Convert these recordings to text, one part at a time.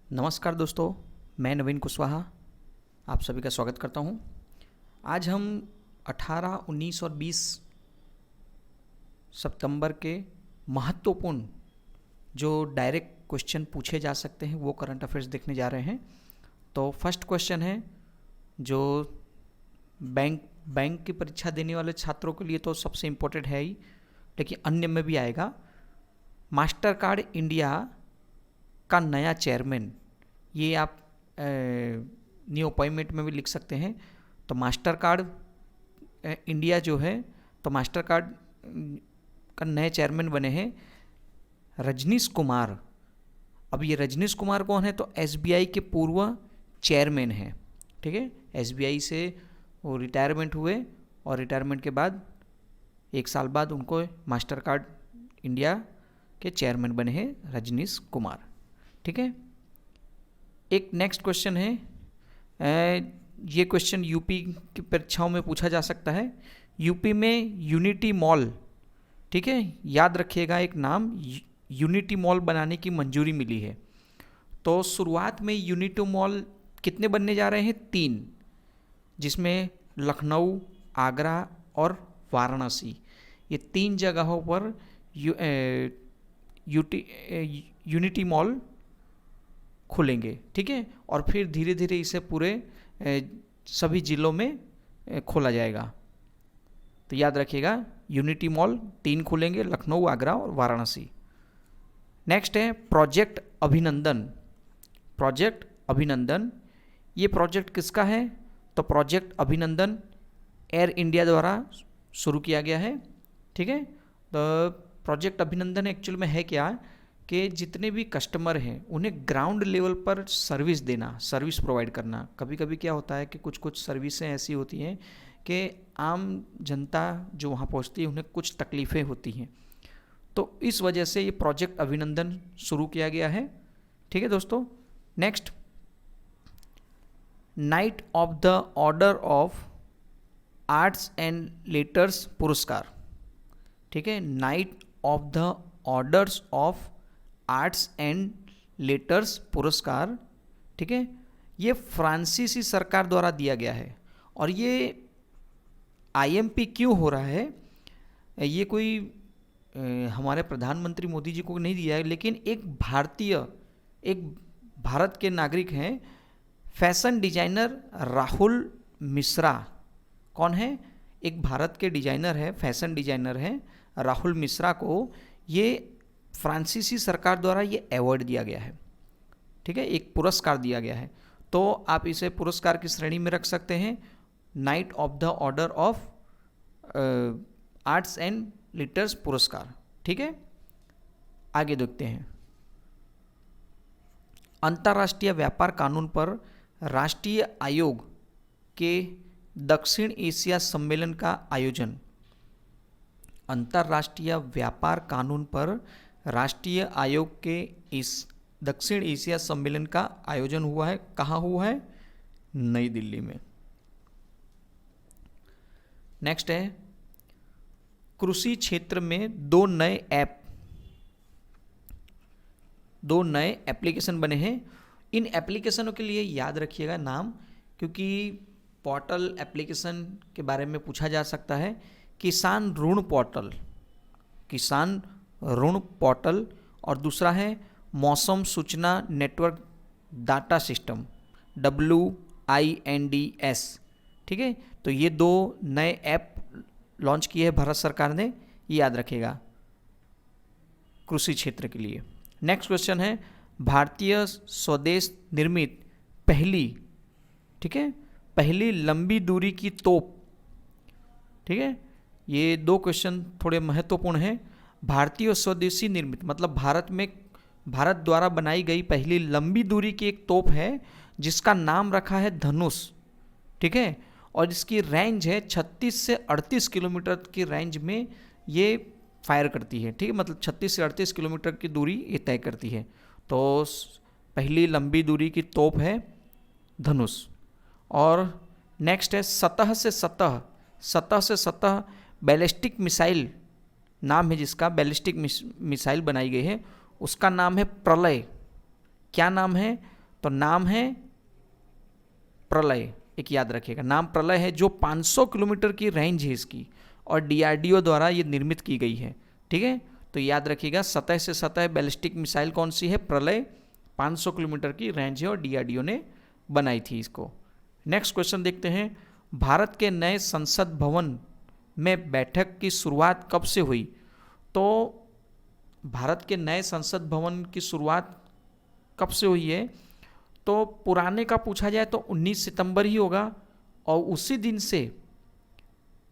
नमस्कार दोस्तों, मैं नवीन कुशवाहा आप सभी का स्वागत करता हूं। आज हम 18, 19 और 20 सितंबर के महत्वपूर्ण जो डायरेक्ट क्वेश्चन पूछे जा सकते हैं वो करंट अफेयर्स देखने जा रहे हैं। तो फर्स्ट क्वेश्चन है जो बैंक की परीक्षा देने वाले छात्रों के लिए तो सबसे इम्पोर्टेंट है ही, लेकिन अन्य में भी आएगा। मास्टर कार्ड इंडिया का नया चेयरमैन, ये आप न्यू अपॉइंटमेंट में भी लिख सकते हैं। तो मास्टर कार्ड इंडिया जो है, तो मास्टर कार्ड का नए चेयरमैन बने हैं रजनीश कुमार। अब ये रजनीश कुमार कौन है? तो एसबीआई के पूर्व चेयरमैन हैं। ठीक है, एसबीआई से वो रिटायरमेंट हुए और रिटायरमेंट के बाद 1 साल बाद उनको मास्टर कार्ड इंडिया के चेयरमैन बने हैं रजनीश कुमार। ठीक है, एक नेक्स्ट क्वेश्चन है। ये क्वेश्चन यूपी की परीक्षाओं में पूछा जा सकता है। यूपी में यूनिटी मॉल, ठीक है, याद रखिएगा एक नाम, यूनिटी मॉल बनाने की मंजूरी मिली है। तो शुरुआत में यूनिटी मॉल कितने बनने जा रहे हैं? 3, जिसमें लखनऊ, आगरा और वाराणसी, ये 3 जगहों पर यूनिटी मॉल खुलेंगे। ठीक है, और फिर धीरे धीरे इसे पूरे सभी जिलों में खोला जाएगा। तो याद रखिएगा यूनिटी मॉल 3 खुलेंगे, लखनऊ, आगरा और वाराणसी। नेक्स्ट है प्रोजेक्ट अभिनंदन। प्रोजेक्ट अभिनंदन, ये प्रोजेक्ट किसका है? तो प्रोजेक्ट अभिनंदन एयर इंडिया द्वारा शुरू किया गया है। ठीक है, तो प्रोजेक्ट अभिनंदन एक्चुअल में है क्या कि जितने भी कस्टमर हैं उन्हें ग्राउंड लेवल पर सर्विस देना, सर्विस प्रोवाइड करना। कभी कभी क्या होता है कि कुछ कुछ सर्विसें ऐसी होती हैं कि आम जनता जो वहाँ पहुँचती है उन्हें कुछ तकलीफ़ें होती हैं, तो इस वजह से ये प्रोजेक्ट अभिनंदन शुरू किया गया है। ठीक है दोस्तों, next night of the order of arts and letters पुरस्कार। ठीक है, night of the orders of arts and letters पुरस्कार, ठीक है, ये फ्रांसीसी सरकार द्वारा दिया गया है। और ये आईएमपी क्यों हो रहा है? ये कोई हमारे प्रधानमंत्री मोदी जी को नहीं दिया है, लेकिन एक भारत के नागरिक हैं, फैशन डिजाइनर राहुल मिश्रा। कौन है? एक भारत के डिजाइनर है, फैशन डिजाइनर है राहुल मिश्रा को ये फ्रांसीसी सरकार द्वारा ये अवार्ड दिया गया है। ठीक है, एक पुरस्कार दिया गया है, तो आप इसे पुरस्कार की श्रेणी में रख सकते हैं, night of the order of arts and litres पुरस्कार। ठीक है, आगे देखते हैं। अंतर्राष्ट्रीय व्यापार कानून पर राष्ट्रीय आयोग के दक्षिण एशिया सम्मेलन का आयोजन। अंतर्राष्ट्रीय व्यापार कानून पर राष्ट्रीय आयोग के इस दक्षिण एशिया सम्मेलन का आयोजन हुआ है। कहाँ हुआ है? नई दिल्ली में। नेक्स्ट है कृषि क्षेत्र में 2 नए एप्लीकेशन बने हैं। इन एप्लीकेशनों के लिए याद रखिएगा नाम, क्योंकि पोर्टल एप्लीकेशन के बारे में पूछा जा सकता है। किसान ऋण पोर्टल, किसान ऋण पोर्टल, और दूसरा है मौसम सूचना नेटवर्क डाटा सिस्टम, WINDS। ठीक है, तो ये 2 नए ऐप लॉन्च किए हैं भारत सरकार ने, ये याद रखिएगा कृषि क्षेत्र के लिए। नेक्स्ट क्वेश्चन है भारतीय स्वदेश निर्मित पहली, ठीक है, पहली लंबी दूरी की तोप। ठीक है, ये 2 क्वेश्चन थोड़े महत्वपूर्ण हैं। भारतीय स्वदेशी निर्मित मतलब भारत द्वारा बनाई गई पहली लंबी दूरी की एक तोप है जिसका नाम रखा है धनुष। ठीक है, और इसकी रेंज है 36 से 38 किलोमीटर की रेंज में ये फायर करती है। ठीक है, मतलब 36 से 38 किलोमीटर की दूरी ये तय करती है। तो पहली लंबी दूरी की तोप है धनुष। और नेक्स्ट है सतह से सतह बैलिस्टिक मिसाइल नाम है जिसका, बैलिस्टिक मिसाइल बनाई गई है, उसका नाम है प्रलय। क्या नाम है? तो नाम है प्रलय, एक याद रखिएगा, नाम प्रलय है, जो 500 किलोमीटर की रेंज है इसकी और डीआरडीओ द्वारा ये निर्मित की गई है। ठीक है, तो याद रखिएगा सतह से सतह बैलिस्टिक मिसाइल कौन सी है, प्रलय, 500 किलोमीटर की रेंज है और डीआरडीओ ने बनाई थी इसको। नेक्स्ट क्वेश्चन देखते हैं, भारत के नए संसद भवन में बैठक की शुरुआत कब से हुई? तो भारत के नए संसद भवन की शुरुआत कब से हुई है? तो पुराने का पूछा जाए तो 19 सितंबर ही होगा और उसी दिन से,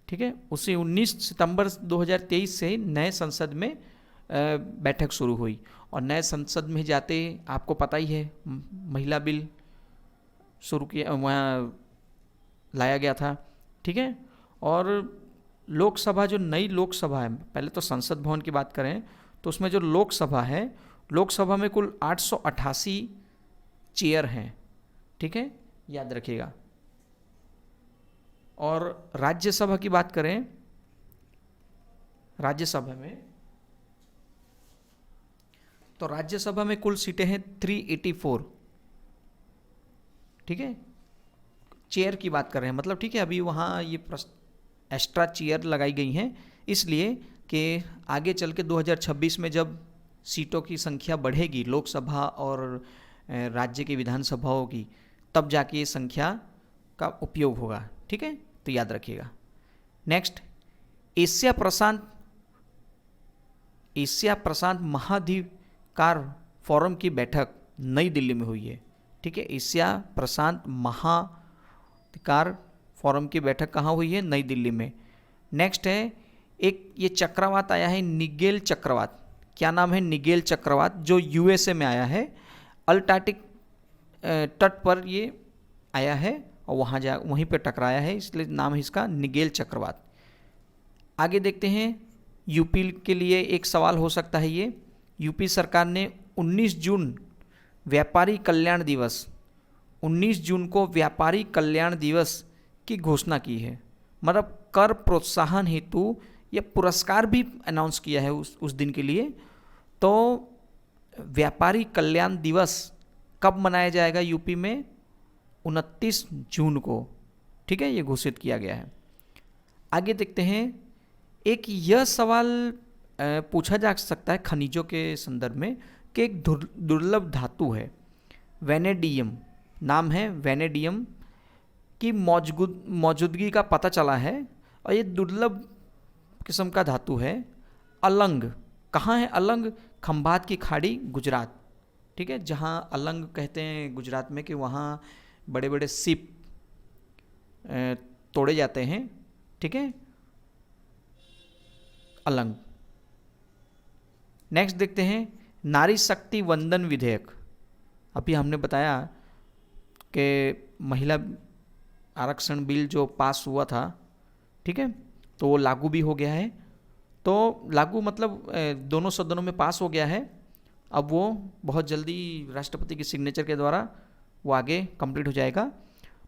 ठीक है, उसी 19 सितंबर 2023 से नए संसद में बैठक शुरू हुई। और नए संसद में जाते आपको पता ही है महिला बिल शुरू किया, वहाँ लाया गया था। ठीक है, और लोकसभा, जो नई लोकसभा है, पहले तो संसद भवन की बात करें तो उसमें जो लोकसभा है, लोकसभा में कुल 888 चेयर हैं। ठीक है, याद रखिएगा। और राज्यसभा की बात करें, राज्यसभा में, तो राज्यसभा में कुल सीटें हैं 384। ठीक है, चेयर की बात कर रहे हैं, मतलब ठीक है, अभी वहाँ ये एक्स्ट्रा चेयर लगाई गई हैं इसलिए कि आगे चल के 2026 में जब सीटों की संख्या बढ़ेगी लोकसभा और राज्य की विधानसभाओं की, तब जाके ये संख्या का उपयोग होगा। ठीक है, तो याद रखिएगा। नेक्स्ट, एशिया प्रशांत महाधिकार फोरम की बैठक नई दिल्ली में हुई है। ठीक है, एशिया प्रशांत महाधिकार फोरम की बैठक कहाँ हुई है? नई दिल्ली में। नेक्स्ट है, एक ये चक्रवात आया है, निगेल चक्रवात। क्या नाम है? निगेल चक्रवात, जो यूएसए में आया है, अल्टार्कटिक तट पर ये आया है और वहीं पर टकराया है, इसलिए नाम है इसका निगेल चक्रवात। आगे देखते हैं, यूपी के लिए एक सवाल हो सकता है ये। यूपी सरकार ने 19 जून व्यापारी कल्याण दिवस, 19 जून को व्यापारी कल्याण दिवस की घोषणा की है। मतलब कर प्रोत्साहन हेतु यह पुरस्कार भी अनाउंस किया है उस दिन के लिए। तो व्यापारी कल्याण दिवस कब मनाया जाएगा यूपी में? 29 जून को। ठीक है, ये घोषित किया गया है। आगे देखते हैं, एक यह सवाल पूछा जा सकता है खनिजों के संदर्भ में कि एक दुर्लभ धातु है वेनेडियम, नाम है वेनेडियम, की मौजूदगी का पता चला है और ये दुर्लभ किस्म का धातु है। अलंग, कहाँ है अलंग? खंभात की खाड़ी, गुजरात। ठीक है, जहाँ अलंग कहते हैं गुजरात में कि वहाँ बड़े बड़े शिप तोड़े जाते हैं। ठीक है, अलंग। नेक्स्ट देखते हैं, नारी शक्ति वंदन विधेयक। अभी हमने बताया कि महिला आरक्षण बिल जो पास हुआ था, ठीक है, तो वो लागू भी हो गया है। तो लागू मतलब दोनों सदनों में पास हो गया है। अब वो बहुत जल्दी राष्ट्रपति की सिग्नेचर के द्वारा वो आगे कंप्लीट हो जाएगा।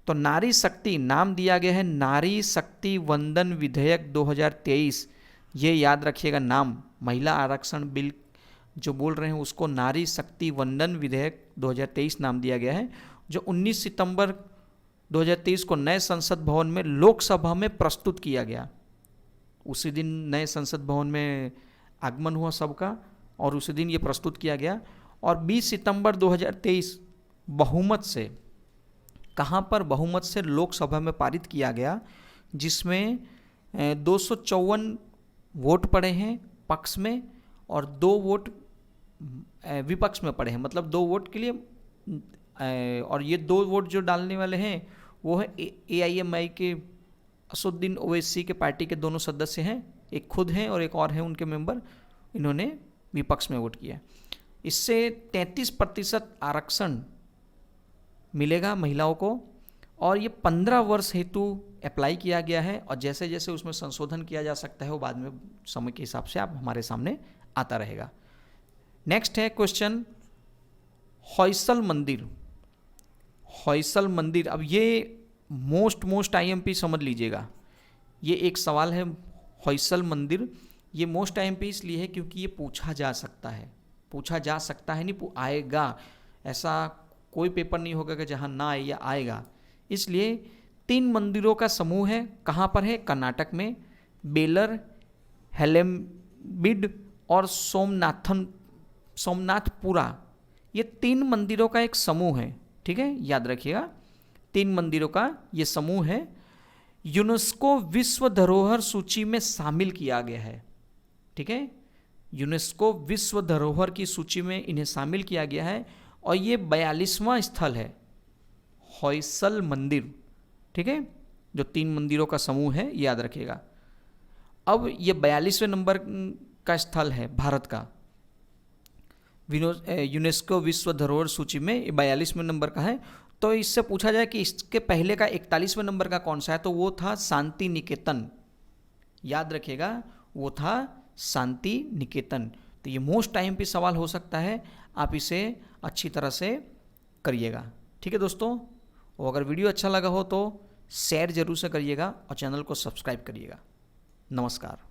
तो नारी शक्ति नाम दिया गया है नारी शक्ति वंदन विधेयक 2023। ये याद रखिएगा नाम, महिला आरक्षण बिल जो बोल रहे हैं उसको नारी शक्ति वंदन विधेयक 2023 नाम दिया गया है, जो 19 सितंबर 2023 को नए संसद भवन में लोकसभा में प्रस्तुत किया गया। उसी दिन नए संसद भवन में आगमन हुआ सबका और उसी दिन ये प्रस्तुत किया गया। और 20 सितंबर 2023 बहुमत से, कहाँ पर? बहुमत से लोकसभा में पारित किया गया, जिसमें 254 वोट पड़े हैं पक्ष में और 2 वोट विपक्ष में पड़े हैं, मतलब 2 वोट के लिए। और ये 2 वोट जो डालने वाले हैं वो है AIMI के असुद्दीन ओवैसी के पार्टी के दोनों सदस्य हैं, एक खुद हैं और एक और हैं उनके मेंबर, इन्होंने विपक्ष में वोट किया। इससे 33% आरक्षण मिलेगा महिलाओं को और ये 15 वर्ष हेतु अप्लाई किया गया है और जैसे जैसे उसमें संशोधन किया जा सकता है वो बाद में समय के हिसाब से आप हमारे सामने आता रहेगा। नेक्स्ट है क्वेश्चन, होयसल मंदिर। होयसल मंदिर, अब ये मोस्ट IMP समझ लीजिएगा, ये एक सवाल है। होयसल मंदिर ये मोस्ट IMP इसलिए है क्योंकि ये पूछा जा सकता है नहीं आएगा, ऐसा कोई पेपर नहीं होगा कि जहाँ ना आए या आएगा। इसलिए 3 मंदिरों का समूह है। कहाँ पर है? कर्नाटक में, बेलर, हेलेम्बिड और सोमनाथपुरा। ये 3 मंदिरों का एक समूह है। ठीक है, याद रखिएगा, 3 मंदिरों का ये समूह है। यूनेस्को विश्व धरोहर सूची में शामिल किया गया है। ठीक है, यूनेस्को विश्व धरोहर की सूची में इन्हें शामिल किया गया है और ये 42वां स्थल है, होयसल मंदिर। ठीक है, जो 3 मंदिरों का समूह है, याद रखिएगा। अब ये 42वें नंबर का स्थल है भारत का, यूनेस्को विश्व धरोहर सूची में 42वें नंबर का है। तो इससे पूछा जाए कि इसके पहले का 41वें नंबर का कौन सा है, तो वो था शांति निकेतन। याद रखिएगा, वो था शांति निकेतन। तो ये मोस्ट टाइम पे सवाल हो सकता है, आप इसे अच्छी तरह से करिएगा। ठीक है दोस्तों, और अगर वीडियो अच्छा लगा हो तो शेयर जरूर से करिएगा और चैनल को सब्सक्राइब करिएगा। नमस्कार।